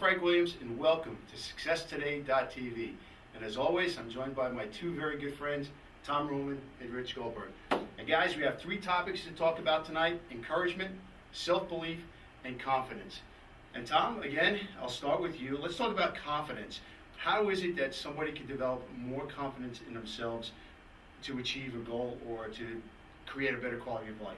Frank Williams, and welcome to SuccessToday.tv. And as always, I'm joined by my two very good friends, Tom Ruhlman and Rich Goldberg. And guys, we have three topics to talk about tonight: encouragement, self-belief, and confidence. And Tom, again, I'll start with you. Let's talk about confidence. How is it that somebody can develop more confidence in themselves to achieve a goal or to create a better quality of life?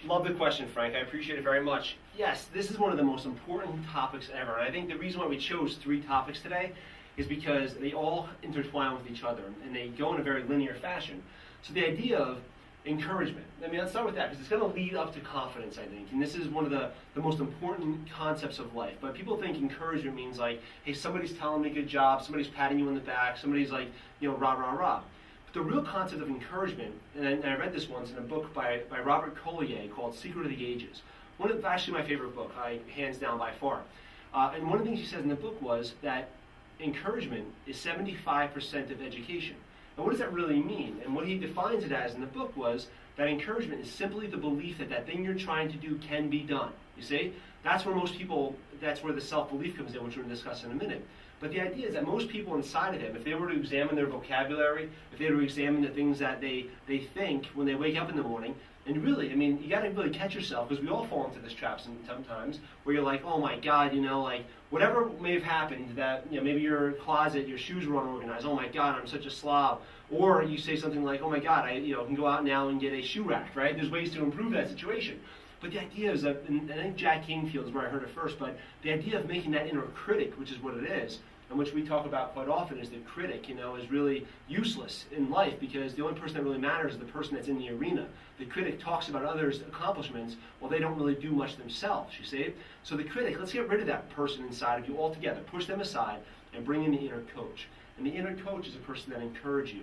Love the question, Frank. I appreciate it very much. Yes, this is one of the most important topics ever. And I think the reason why we chose three topics today is because they all intertwine with each other and they go in a very linear fashion. So the idea of encouragement, let's start with that because it's going to lead up to confidence, I think. And this is one of the most important concepts of life. But people think encouragement means like, hey, somebody's telling me good job, somebody's patting you on the back, somebody's like, rah, rah, rah. But the real concept of encouragement, and I read this once in a book by Robert Collier called Secret of the Ages. Actually my favorite book, hands down by far. And one of the things he says in the book was that encouragement is 75% of education. And what does that really mean? And what he defines it as in the book was that encouragement is simply the belief that that thing you're trying to do can be done. You see? That's where the self-belief comes in, which we're going to discuss in a minute. But the idea is that most people inside of them, if they were to examine their vocabulary, if they were to examine the things that they think when they wake up in the morning, and really, you got to really catch yourself, because we all fall into this trap sometimes, where you're like, oh my God, whatever may have happened, that, maybe your closet, your shoes were unorganized, oh my God, I'm such a slob. Or you say something like, oh my God, I can go out now and get a shoe rack, right? There's ways to improve that situation. But the idea is that, and I think Jack Canfield is where I heard it first, but the idea of making that inner critic, which is what it is, and which we talk about quite often, is the critic, is really useless in life because the only person that really matters is the person that's in the arena. The critic talks about others' accomplishments while they don't really do much themselves, you see? So the critic, let's get rid of that person inside of you altogether. Push them aside and bring in the inner coach. And the inner coach is a person that encourages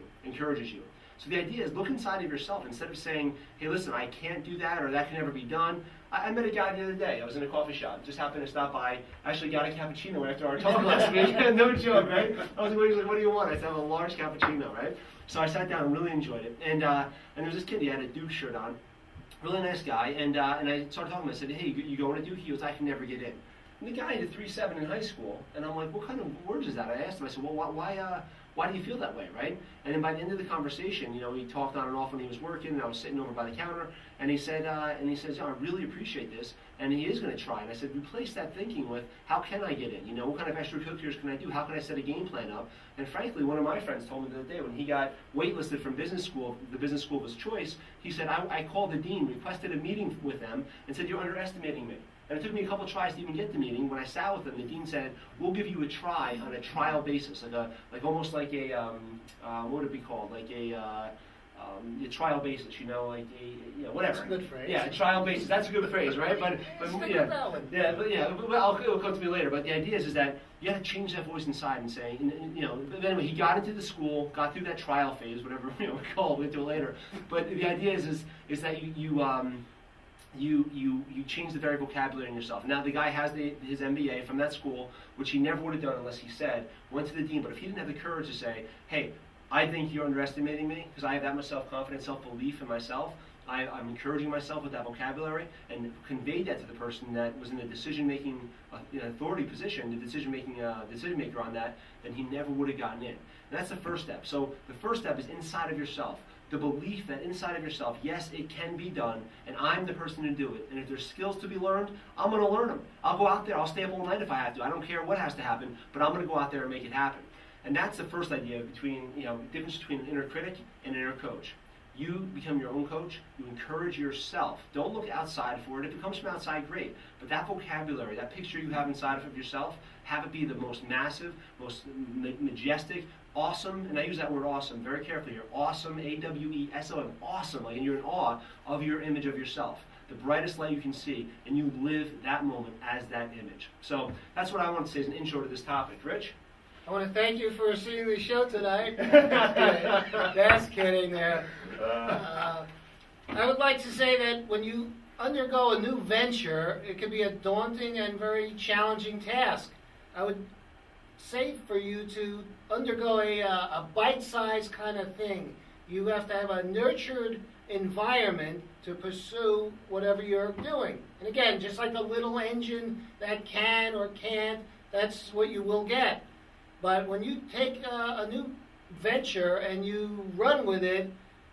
you. So the idea is look inside of yourself instead of saying, hey, listen, I can't do that or that can never be done. I met a guy the other day. I was in a coffee shop. Just happened to stop by. Actually got a cappuccino after our talk last week. No joke, right? I was like, what do you want? I said, I have a large cappuccino, right? So I sat down and really enjoyed it. And there was this kid. He had a Duke shirt on. Really nice guy. And I started talking to him. I said, hey, you going to Duke? He goes, I can never get in. And the guy had a 3.7 in high school. And I'm like, what kind of words is that? I asked him. I said, well, why do you feel that way, right? And then by the end of the conversation, he talked on and off when he was working, and I was sitting over by the counter, and he says, I really appreciate this, and he is going to try. And I said, replace that thinking with, how can I get in? What kind of extracurriculars can I do? How can I set a game plan up? And frankly, one of my friends told me the other day when he got waitlisted from business school, the business school of his choice, he said, I called the dean, requested a meeting with them, and said, you're underestimating me. And it took me a couple tries to even get the meeting. When I sat with him, the dean said, we'll give you a try on a trial basis, almost like a, what would it be called? Like a trial basis, whatever. That's a good phrase. Yeah, a trial basis. That's a good phrase, right? But it'll come to me later. But the idea is that you got to change that voice inside and say, But anyway, he got into the school, got through that trial phase, whatever we call it. We'll do it later. But the idea is that you change the very vocabulary in yourself. Now the guy has his MBA from that school, which he never would have done unless he went to the dean. But if he didn't have the courage to say, hey, I think you're underestimating me because I have that much self-confidence, self-belief in myself, I'm encouraging myself with that vocabulary, and conveyed that to the person that was in the decision-making authority position, the decision maker on that, then he never would have gotten in. And that's the first step. So the first step is inside of yourself. The belief that inside of yourself, yes, it can be done, and I'm the person to do it. And if there's skills to be learned, I'm going to learn them. I'll go out there, I'll stay up all night if I have to. I don't care what has to happen, but I'm going to go out there and make it happen. And that's the first idea between, the difference between an inner critic and an inner coach. You become your own coach. You encourage yourself. Don't look outside for it. If it comes from outside, great. But that vocabulary, that picture you have inside of yourself, have it be the most massive, most majestic, awesome, and I use that word awesome very carefully here, awesome, A-W-E-S-O-M, awesome, like you're in awe of your image of yourself, the brightest light you can see, and you live that moment as that image. So that's what I want to say as an intro to this topic. Rich? I want to thank you for seeing the show tonight. That's kidding there. I would like to say that when you undergo a new venture, it can be a daunting and very challenging task. I would say for you to undergo a bite-sized kind of thing. You have to have a nurtured environment to pursue whatever you're doing. And again, just like a little engine that can or can't, that's what you will get. But when you take a new venture and you run with it,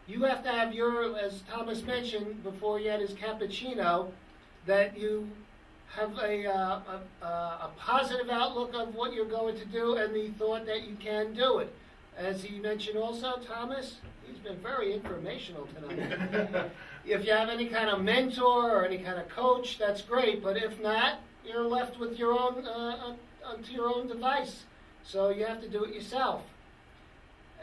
you have to have your, as Thomas mentioned before he had his cappuccino, that you have a positive outlook of what you're going to do and the thought that you can do it. As he mentioned also, Thomas, he's been very informational tonight. If you have any kind of mentor or any kind of coach, that's great. But if not, you're left with your own, onto your own device. So you have to do it yourself.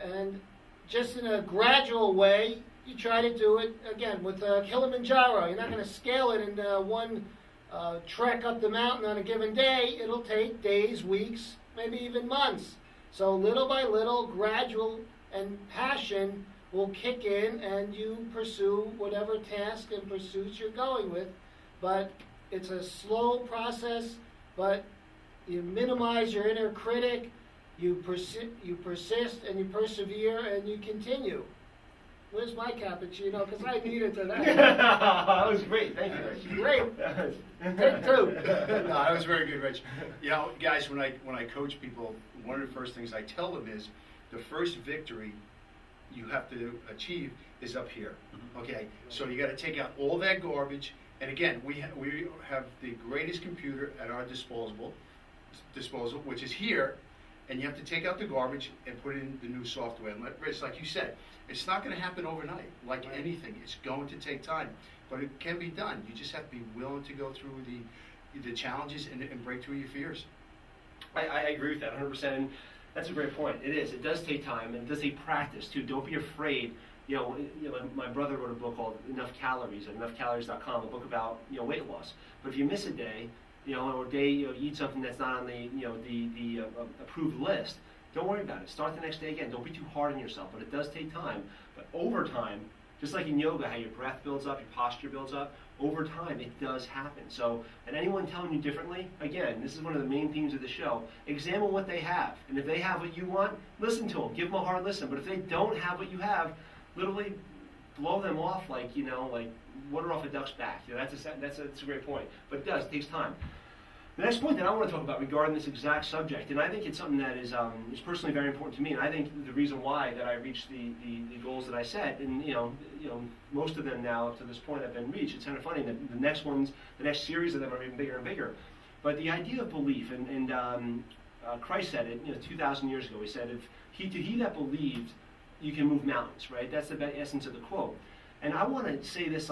And just in a gradual way, you try to do it, again, with Kilimanjaro. You're not going to scale it in one trek up the mountain on a given day. It'll take days, weeks, maybe even months. So little by little, gradual and passion will kick in, and you pursue whatever task and pursuits you're going with. But it's a slow process, but you minimize your inner critic, you persist, and you persevere, and you continue. Where's my cappuccino? Because I need it tonight. That was great. Thank you, Rich. Great. Take two. No, that was very good, Rich. You know, guys, when I coach people, one of the first things I tell them is the first victory you have to achieve is up here. Okay, so you got to take out all that garbage. And again, we have the greatest computer at our disposal, which is here. And you have to take out the garbage and put in the new software. And Rich, like you said, it's not going to happen overnight. Like anything, it's going to take time, but it can be done. You just have to be willing to go through the challenges and break through your fears. I agree with that 100%. And that's a great point. It is. It does take time, and it does take practice too. Don't be afraid. You know, my brother wrote a book called Enough Calories at EnoughCalories.com, a book about weight loss. But if you miss a day, or a day you eat something that's not on the approved list, don't worry about it. Start the next day again. Don't be too hard on yourself. But it does take time. But over time, just like in yoga, how your breath builds up, your posture builds up, over time it does happen. So, and anyone telling you differently, again, this is one of the main themes of the show, examine what they have. And if they have what you want, listen to them. Give them a hard listen. But if they don't have what you have, literally blow them off like water off a duck's back. That's a great point. But it does. It takes time. The next point that I want to talk about regarding this exact subject, and I think it's something that is personally very important to me, and I think the reason why that I reached the goals that I set, and most of them now up to this point have been reached. It's kind of funny that the next series of them are even bigger and bigger. But the idea of belief, and Christ said it 2,000 years ago. He said, "To he that believed, you can move mountains." Right? That's the essence of the quote. And I want to say this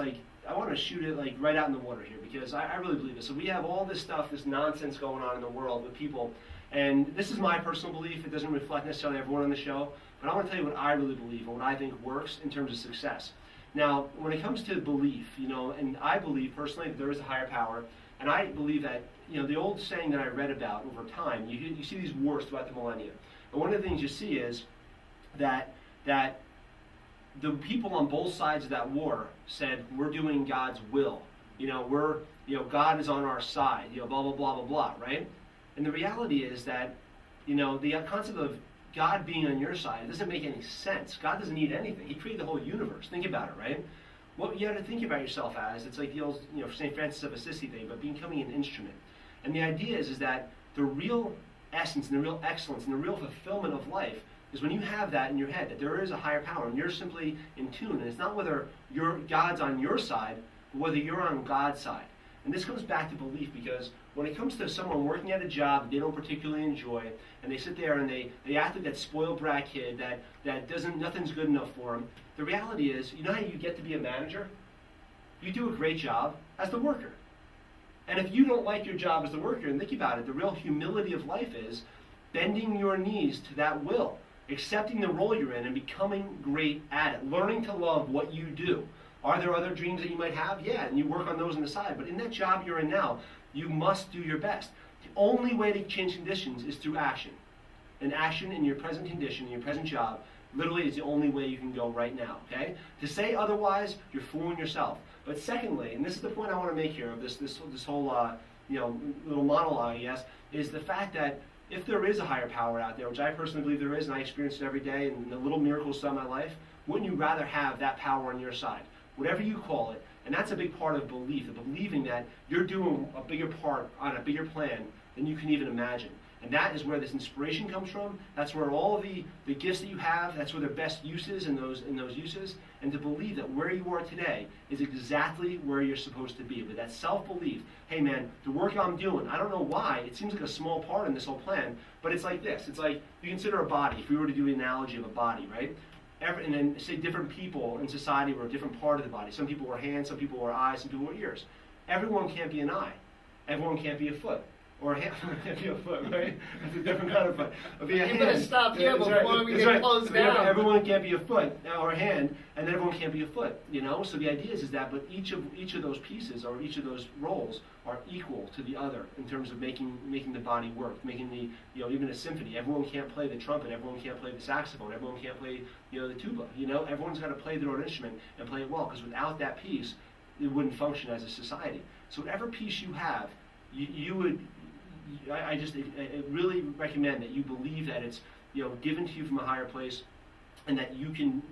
I want to shoot it right out in the water here, because I really believe this. So we have all this stuff, this nonsense going on in the world with people, and this is my personal belief. It doesn't reflect necessarily everyone on the show, but I want to tell you what I really believe and what I think works in terms of success. Now, when it comes to belief, and I believe personally that there is a higher power, and I believe that, the old saying that I read about over time, you see these wars throughout the millennia, and one of the things you see is that the people on both sides of that war said, we're doing God's will. God is on our side, blah, blah, blah, blah, blah, right? And the reality is that, the concept of God being on your side, it doesn't make any sense. God doesn't need anything. He created the whole universe. Think about it, right? What you have to think about yourself as, it's like the old, St. Francis of Assisi thing, but becoming an instrument. And the idea is that the real essence and the real excellence and the real fulfillment of life is when you have that in your head, that there is a higher power, and you're simply in tune. And it's not whether God's on your side, but whether you're on God's side. And this comes back to belief, because when it comes to someone working at a job that they don't particularly enjoy, and they sit there and they act like that spoiled brat kid that nothing's good enough for them, the reality is, how you get to be a manager? You do a great job as the worker. And if you don't like your job as the worker, and think about it, the real humility of life is bending your knees to that will, accepting the role you're in and becoming great at it, learning to love what you do. Are there other dreams that you might have? Yeah, and you work on those on the side. But in that job you're in now, you must do your best. The only way to change conditions is through action. And action in your present condition, in your present job, literally is the only way you can go right now, okay? To say otherwise, you're fooling yourself. But secondly, and this is the point I want to make here of this whole little monologue, I guess, is the fact that if there is a higher power out there, which I personally believe there is, and I experience it every day, and the little miracles of my life, wouldn't you rather have that power on your side? Whatever you call it. And that's a big part of belief, of believing that you're doing a bigger part on a bigger plan than you can even imagine. And that is where this inspiration comes from. That's where all of the gifts that you have, that's where their best use is in those uses. And to believe that where you are today is exactly where you're supposed to be. With that self-belief, hey man, the work I'm doing, I don't know why, it seems like a small part in this whole plan, but it's like this. It's like, you consider a body, if we were to do the analogy of a body, right? And then say different people in society were a different part of the body. Some people were hands, some people were eyes, some people were ears. Everyone can't be an eye. Everyone can't be a foot. Or a hand, can't be a foot, right? That's a different kind of foot. You're going to stop here before we get closed down. Everyone can't be a foot or a hand, and then everyone can't be a foot, you know? So the idea is that, but each of those pieces or each of those roles are equal to the other in terms of making the body work, making the, you know, even a symphony. Everyone can't play the trumpet, everyone can't play the saxophone, everyone can't play, you know, the tuba, you know? Everyone's got to play their own instrument and play it well, because without that piece, it wouldn't function as a society. So whatever piece you have, you would, I really recommend that you believe that it's, you know, given to you from a higher place, and that you can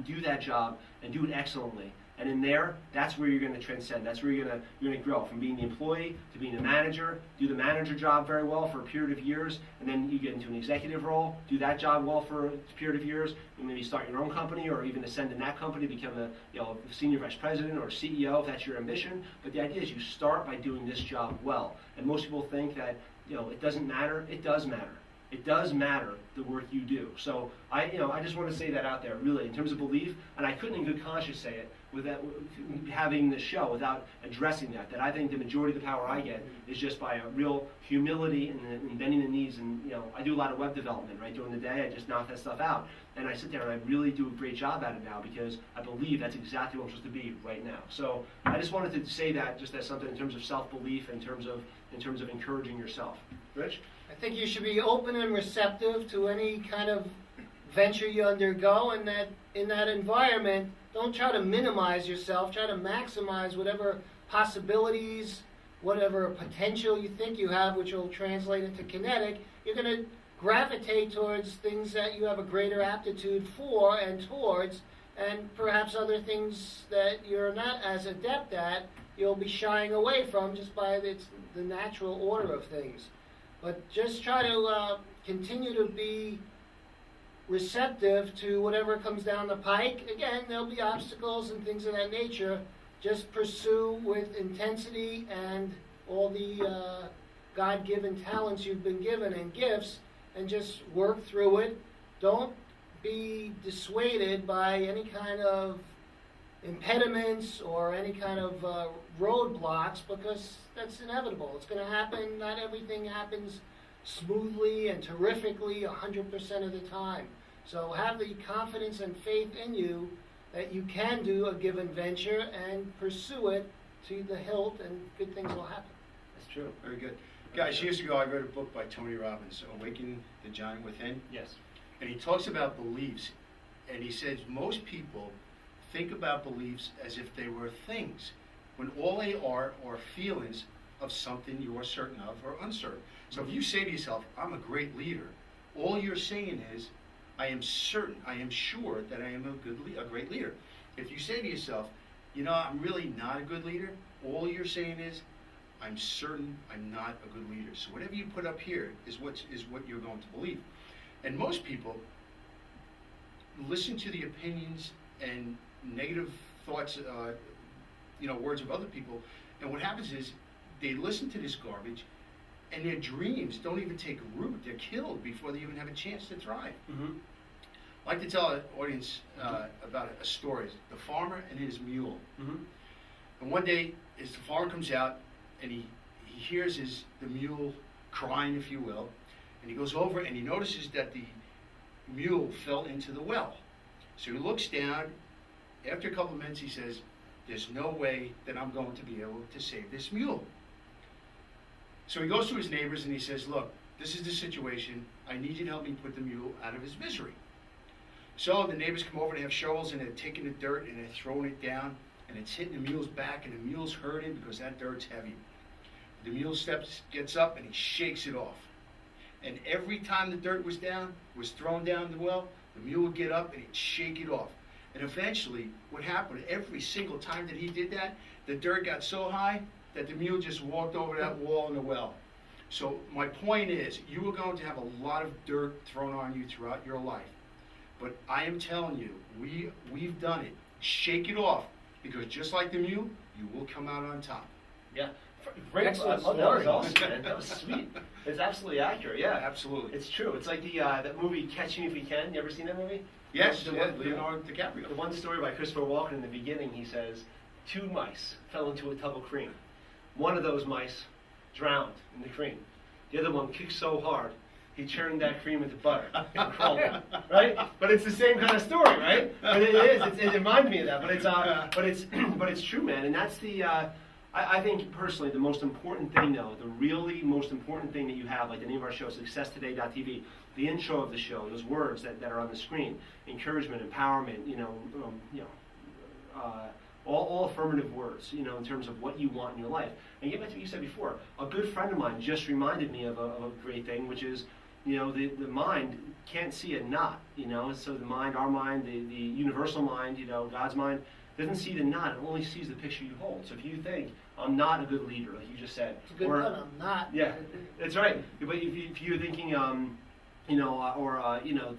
do that job and do it excellently. And in there, that's where you're going to transcend. That's where you're going to grow from being the employee to being the manager. Do the manager job very well for a period of years, and then you get into an executive role. Do that job well for a period of years, and maybe start your own company, or even ascend in that company, become a senior vice president or CEO if that's your ambition. But the idea is you start by doing this job well. And most people think that, you know, it doesn't matter. It does matter. It does matter the work you do. So I just want to say that out there, really, in terms of belief. And I couldn't in good conscience say it without having this show, without addressing that. That I think the majority of the power I get is just by a real humility and bending the knees. And, you know, I do a lot of web development, right? During the day, I just knock that stuff out. And I sit there and I really do a great job at it now, because I believe that's exactly what I'm supposed to be right now. So I just wanted to say that just as something in terms of self-belief, in terms of encouraging yourself. Rich? I think you should be open and receptive to any kind of venture you undergo, and that in that environment, don't try to minimize yourself. Try to maximize whatever possibilities, whatever potential you think you have, which will translate into kinetic. You're going to gravitate towards things that you have a greater aptitude for and towards, and perhaps other things that you're not as adept at, you'll be shying away from just by the natural order of things. But just try to continue to be receptive to whatever comes down the pike. Again, there'll be obstacles and things of that nature. Just pursue with intensity and all the God-given talents you've been given and gifts, and just work through it. Don't be dissuaded by any kind of impediments or any kind of roadblocks, because that's inevitable. It's going to happen. Not everything happens smoothly and terrifically 100% of the time. So have the confidence and faith in you that you can do a given venture and pursue it to the hilt, and good things will happen. That's true. Very good. Guys, years ago I read a book by Tony Robbins, Awaken the Giant Within. Yes. And he talks about beliefs. And he says most people think about beliefs as if they were things, when all they are feelings of something you are certain of or uncertain. So if you say to yourself, I'm a great leader, all you're saying is, I am certain, I am sure that I am a great leader. If you say to yourself, you know, I'm really not a good leader, all you're saying is, I'm certain I'm not a good leader. So whatever you put up here is what you're going to believe. And most people listen to the opinions and negative thoughts, words of other people, and what happens is they listen to this garbage, and their dreams don't even take root. They're killed before they even have a chance to thrive. Mm-hmm. I like to tell an audience about a story. The farmer and his mule. Mm-hmm. And one day, as the farmer comes out, and he hears the mule crying, if you will, and he goes over and he notices that the mule fell into the well. So he looks down. After a couple of minutes, he says, there's no way that I'm going to be able to save this mule. So he goes to his neighbors and he says, look, this is the situation. I need you to help me put the mule out of his misery. So the neighbors come over, they have shovels, and they're taking the dirt and they're throwing it down, and it's hitting the mule's back, and the mule's hurting because that dirt's heavy. The mule gets up and he shakes it off. And every time the dirt was thrown down the well, the mule would get up and he'd shake it off. And eventually, what happened, every single time that he did that, the dirt got so high that the mule just walked over that wall in the well. So my point is, you are going to have a lot of dirt thrown on you throughout your life. But I am telling you, we've done it. Shake it off, because just like the mule, you will come out on top. Yeah. Great. Excellent I love that. That was story. awesome, man. That was sweet. It's absolutely accurate. Yeah. Absolutely. It's true. It's like the that movie Catch Me If You Can. You ever seen that movie? Yes, The yeah, one- Leonardo DiCaprio. The one story by Christopher Walken in the beginning, he says, 2 mice fell into a tub of cream. One of those mice drowned in the cream. The other one kicked so hard, he churned that cream into butter and crawled out, right? But it's the same kind of story, right? But it is. It reminds me of that. But it's true, man. And that's the. I think personally, the most important thing, though, the really most important thing that you have, like the name of our show, SuccessToday.tv, the intro of the show, those words that are on the screen, encouragement, empowerment, all affirmative words, in terms of what you want in your life. And get back to what you said before. A good friend of mine just reminded me of a great thing, which is, the mind can't see a knot, So the mind, our mind, the universal mind, God's mind, doesn't see the knot, it only sees the picture you hold. So if you think, I'm not a good leader, like you just said. It's a good one, I'm not. Yeah, that's right. But if you're thinking,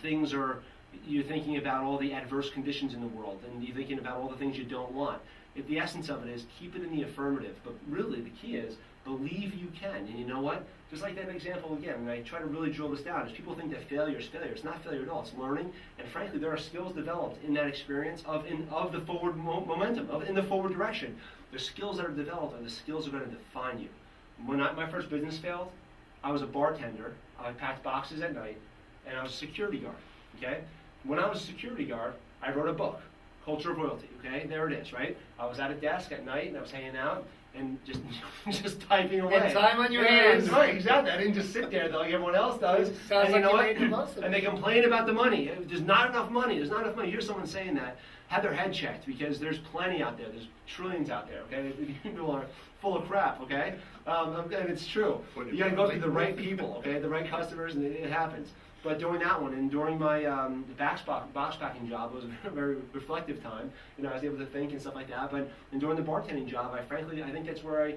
things are, you're thinking about all the adverse conditions in the world, and you're thinking about all the things you don't want. The essence of it is keep it in the affirmative, but really the key is believe you can. And you know what? Just like that example again, and I try to really drill this down, is people think that failure is failure. It's not failure at all. It's learning, and frankly, there are skills developed in that experience of the forward momentum, in the forward direction. The skills that are developed are the skills that are going to define you. When my first business failed, I was a bartender. I packed boxes at night, and I was a security guard. Okay. When I was a security guard, I wrote a book, Culture of Loyalty. Okay, there it is. Right. I was at a desk at night, and I was hanging out and just typing away. And time on your Yeah, hands. that's right, exactly. I didn't just sit there like everyone else does. Sounds And like you know you what? made the most of And it. they complain about the money. There's not enough money. There's not enough money. Here's someone saying that. Have their head checked, because there's plenty out there. There's trillions out there. Okay, people are full of crap. Okay, and it's true. You got to go through the right people. Okay, the right customers, and it happens. But during that one, and during my the box packing job, it was a very reflective time. I was able to think and stuff like that. And during the bartending job, I think that's where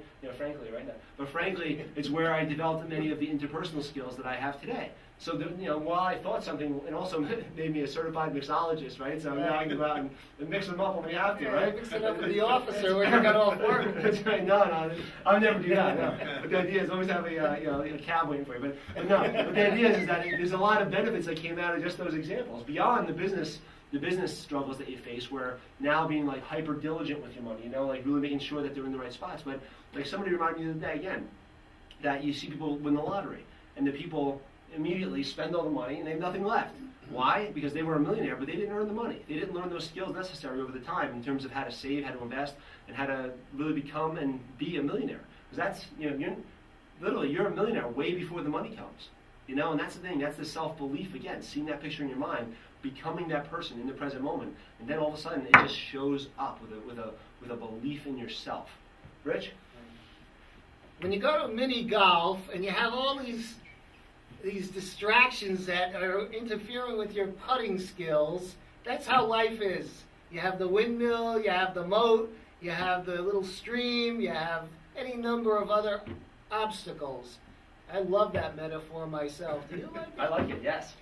frankly, it's where I developed many of the interpersonal skills that I have today. So, while I thought something, and also made me a certified mixologist, right? So now I can go out and mix them up when we have to, right? Mix it up with the officer when you got off work. That's right. No, I'll never do that. No. But the idea is always have a cab waiting for you. But no. But the idea is that there's a lot of benefits that came out of just those examples beyond the business struggles that you face, where now being like hyper diligent with your money, like really making sure that they're in the right spots. But like somebody reminded me the other day again, that you see people win the lottery, and the people immediately spend all the money and they have nothing left. Why? Because they were a millionaire, but they didn't earn the money. They didn't learn those skills necessary over the time in terms of how to save, how to invest, and how to really become and be a millionaire. Because that's, you're a millionaire way before the money comes. And that's the thing. That's the self-belief again, seeing that picture in your mind, becoming that person in the present moment, and then all of a sudden it just shows up with a belief in yourself. Rich? When you go to mini golf and you have all these distractions that are interfering with your putting skills, that's how life is. You have the windmill, you have the moat, you have the little stream, you have any number of other obstacles. I love that metaphor myself. Do you like it? I like it, yes.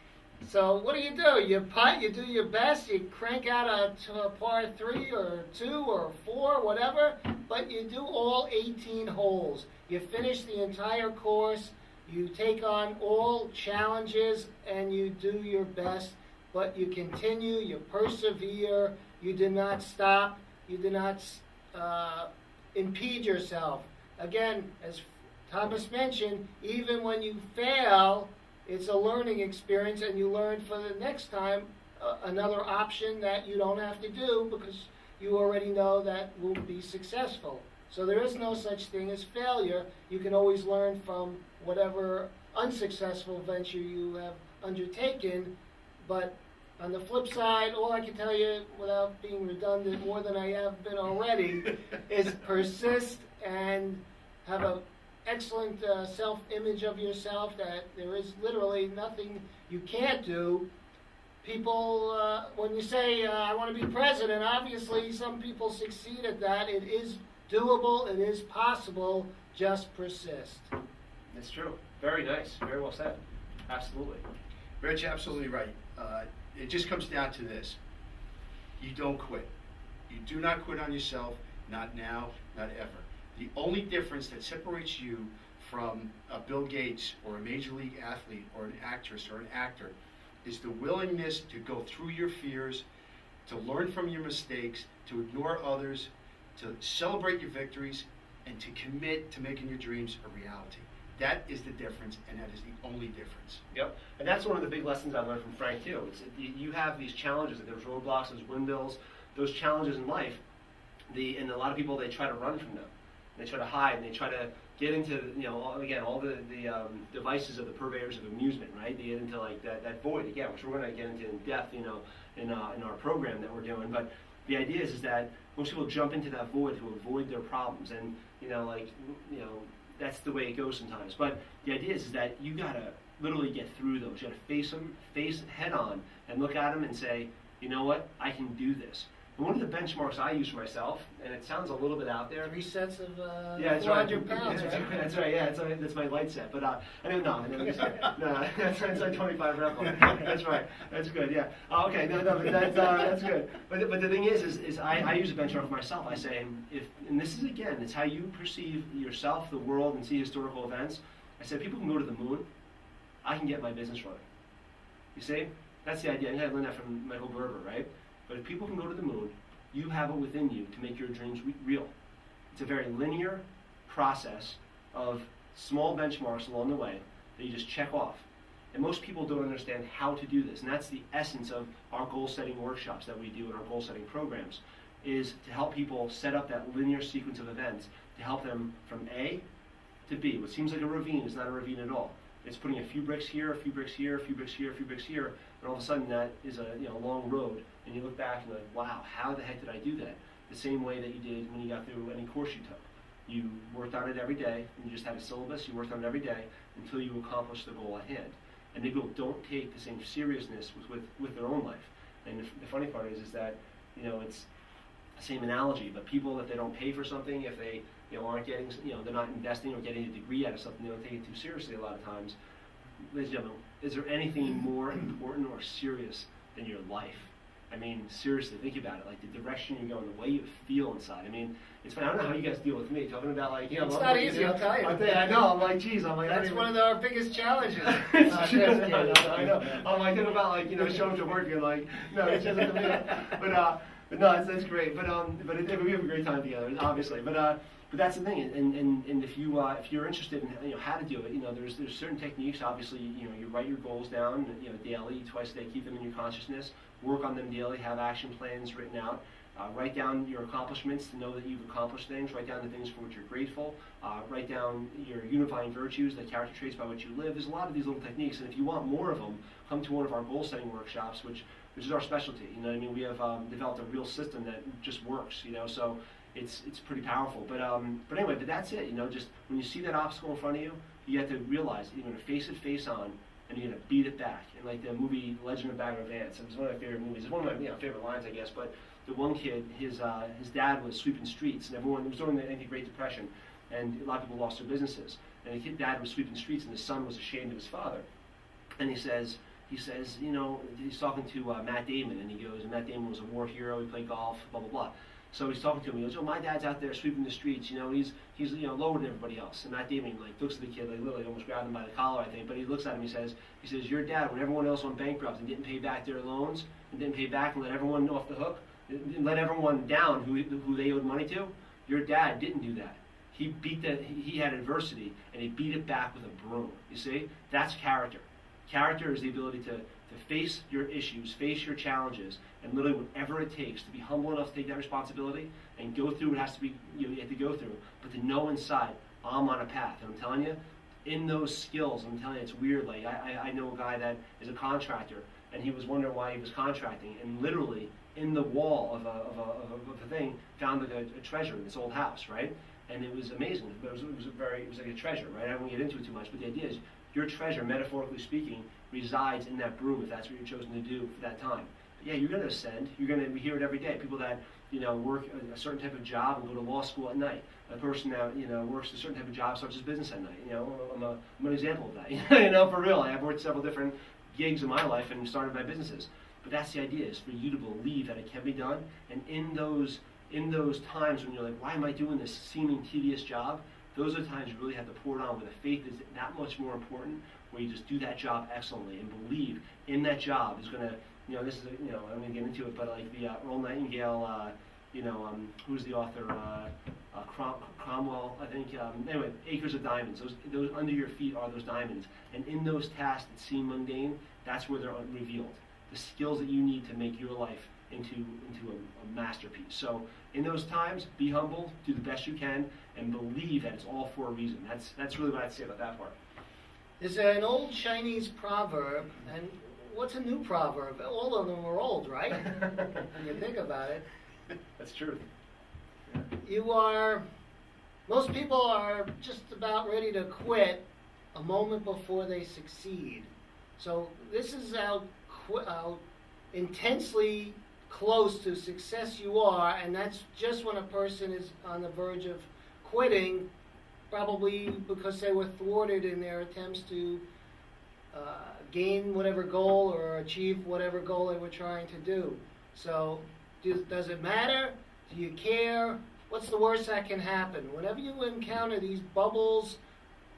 So what do? You putt, you do your best, you crank out a par 3 or 2 or 4, whatever, but you do all 18 holes. You finish the entire course, you take on all challenges, and you do your best, but you continue, you persevere, you do not stop, you do not impede yourself. Again, as Thomas mentioned, even when you fail, it's a learning experience, and you learn for the next time another option that you don't have to do because you already know that will be successful. So there is no such thing as failure. You can always learn from whatever unsuccessful venture you have undertaken. But on the flip side, all I can tell you, without being redundant more than I have been already, is persist and have an excellent self-image of yourself, that there is literally nothing you can't do. People, when you say, I want to be president, obviously some people succeed at that. It is doable, it is possible, just persist. That's true. Very nice. Very well said. Absolutely. Rich, absolutely right. It just comes down to this. You don't quit. You do not quit on yourself, not now, not ever. The only difference that separates you from a Bill Gates or a major league athlete or an actress or an actor is the willingness to go through your fears, to learn from your mistakes, to ignore others, to celebrate your victories, and to commit to making your dreams a reality. That is the difference, and that is the only difference. Yep, and that's one of the big lessons I learned from Frank too. You have these challenges, those roadblocks, those windmills, those challenges in life. And a lot of people, they try to run from them. They try to hide, and they try to get into, all the devices of the purveyors of amusement, right? They get into like that void again, which we're going to get into in depth, in our program that we're doing. But the idea is that most people jump into that void to avoid their problems, and that's the way it goes sometimes. But the idea is that you gotta literally get through those. You gotta face them, face head on, and look at them and say, you know what, I can do this. And one of the benchmarks I use for myself, and it sounds a little bit out there. 3 sets of yeah, that's 400 right. pounds, right? That's right. Yeah, that's my light set. But no, that's like 25 rep. That's right. That's good. Yeah. Okay. No, but that's good. But the thing is I use a benchmark for myself. I say, and this is again, it's how you perceive yourself, the world, and see historical events. I said, people can go to the moon. I can get my business running. You see, that's the idea. I learned that from Michael Gerber, right? But if people can go to the moon, you have it within you to make your dreams real. It's a very linear process of small benchmarks along the way that you just check off. And most people don't understand how to do this. And that's the essence of our goal-setting workshops that we do in our goal-setting programs, is to help people set up that linear sequence of events to help them from A to B. What seems like a ravine is not a ravine at all. It's putting a few bricks here, a few bricks here, a few bricks here, a few bricks here, and all of a sudden that is a long road. And you look back and you're like, wow, how the heck did I do that? The same way that you did when you got through any course you took. You worked on it every day, and you just had a syllabus. You worked on it every day until you accomplished the goal at hand. And the people don't take the same seriousness with their own life. And the funny part is that it's the same analogy. But people, if they don't pay for something, if they aren't getting, they're not investing or getting a degree out of something, they don't take it too seriously a lot of times. Ladies and gentlemen, is there anything more important or serious than your life? I mean, seriously, think about it. Like the direction you're going, the way you feel inside. I mean, it's funny. I don't know how you guys deal with me talking about like, it's not easy. I'll tell you. I know. I'm like, geez. I'm like, that's one of our biggest challenges. I know. I'm like, think about like, showing up to work and like, no, it's just like but no, that's great. But we have a great time together, obviously. But that's the thing. And if you're interested in how to do it, there's certain techniques. Obviously, you write your goals down, daily, twice a day, keep them in your consciousness. Work on them daily. Have action plans written out. Write down your accomplishments to know that you've accomplished things. Write down the things for which you're grateful. Write down your unifying virtues, the character traits by which you live. There's a lot of these little techniques, and if you want more of them, come to one of our goal-setting workshops, which is our specialty. We have developed a real system that just works. So it's pretty powerful. But anyway, that's it. Just when you see that obstacle in front of you, you have to realize you're going to face it face on, and you're going to beat it back. And like the movie Legend of Bagger Vance, it was one of my favorite movies. It's one of my favorite lines, I guess. But the one kid, his dad was sweeping streets, and it was during the Great Depression, and a lot of people lost their businesses. And the dad was sweeping streets, and his son was ashamed of his father. And he says, he's talking to Matt Damon, and he goes, and Matt Damon was a war hero. He played golf, blah blah blah. So he's talking to him. He goes, my dad's out there sweeping the streets. He's lower than everybody else. And Matt Damon looks at the kid, literally almost grabbed him by the collar, I think. But he looks at him. He says, your dad, when everyone else went bankrupt and didn't pay back their loans, and didn't pay back and let everyone off the hook, and let everyone down who they owed money to, your dad didn't do that. He had adversity, and he beat it back with a broom. You see, that's character. Character is the ability to face your issues, face your challenges, and literally whatever it takes to be humble enough to take that responsibility and go through what has to be you have to go through, but to know inside, I'm on a path. And I'm telling you, in those skills, I'm telling you, it's weird. Like I know a guy that is a contractor, and he was wondering why he was contracting, and literally in the wall of a thing found a treasure in this old house, right? And it was amazing. It was like a treasure, right? I won't get into it too much, but the idea is your treasure, metaphorically speaking, resides in that broom if that's what you're chosen to do for that time. yeah, you're going to ascend. You're going to hear it every day. People that, work a certain type of job and go to law school at night. A person that, works a certain type of job, starts his business at night. I'm an example of that. For real. I've worked several different gigs in my life and started my businesses. But that's the idea, is for you to believe that it can be done. And in those times when you're like, why am I doing this seeming tedious job? Those are the times you really have to pour it on, where the faith is that much more important, where you just do that job excellently and believe in that job is going to, this is, I'm going to get into it, but like the Earl Nightingale, who's the author? Cromwell, I think. Anyway, Acres of Diamonds. Those under your feet are those diamonds. And in those tasks that seem mundane, that's where they're revealed. The skills that you need to make your life into a masterpiece. So in those times, be humble, do the best you can, and believe that it's all for a reason. That's really what I'd say about that part. There's an old Chinese proverb, and what's a new proverb? All of them are old, right? When you think about it. That's true. Most people are just about ready to quit a moment before they succeed. So this is how intensely close to success you are, and that's just when a person is on the verge of quitting, probably because they were thwarted in their attempts to gain whatever goal or achieve whatever goal they were trying to do. So does it matter? Do you care? What's the worst that can happen? Whenever you encounter these bubbles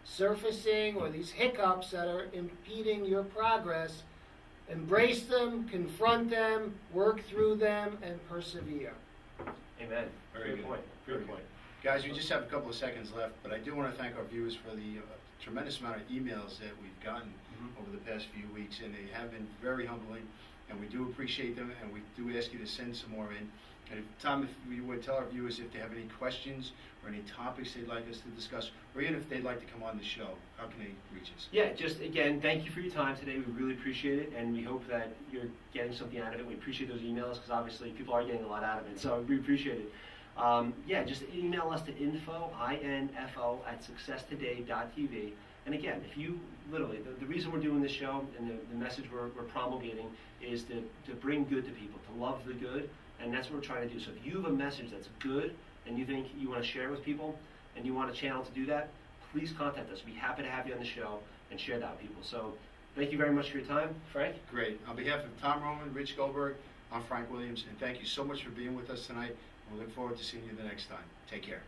surfacing or these hiccups that are impeding your progress, embrace them, confront them, work through them, and persevere. Amen. Very good point. Good point. Guys, we just have a couple of seconds left, but I do want to thank our viewers for the tremendous amount of emails that we've gotten over the past few weeks, and they have been very humbling, and we do appreciate them, and we do ask you to send some more in. And Tom, if you would tell our viewers if they have any questions or any topics they'd like us to discuss, or even if they'd like to come on the show, how can they reach us? Yeah, just again, thank you for your time today. We really appreciate it, and we hope that you're getting something out of it. We appreciate those emails because obviously people are getting a lot out of it, so we appreciate it. Just email us to info, INFO, @successtoday.tv. And again, if you literally, the reason we're doing this show and the message we're promulgating is to bring good to people, to love the good, and that's what we're trying to do. So if you have a message that's good and you think you want to share it with people and you want a channel to do that, please contact us. We'd be happy to have you on the show and share that with people. So thank you very much for your time. Frank? Great. On behalf of Tom Roman, Rich Goldberg, I'm Frank Williams, and thank you so much for being with us tonight. We look forward to seeing you the next time. Take care.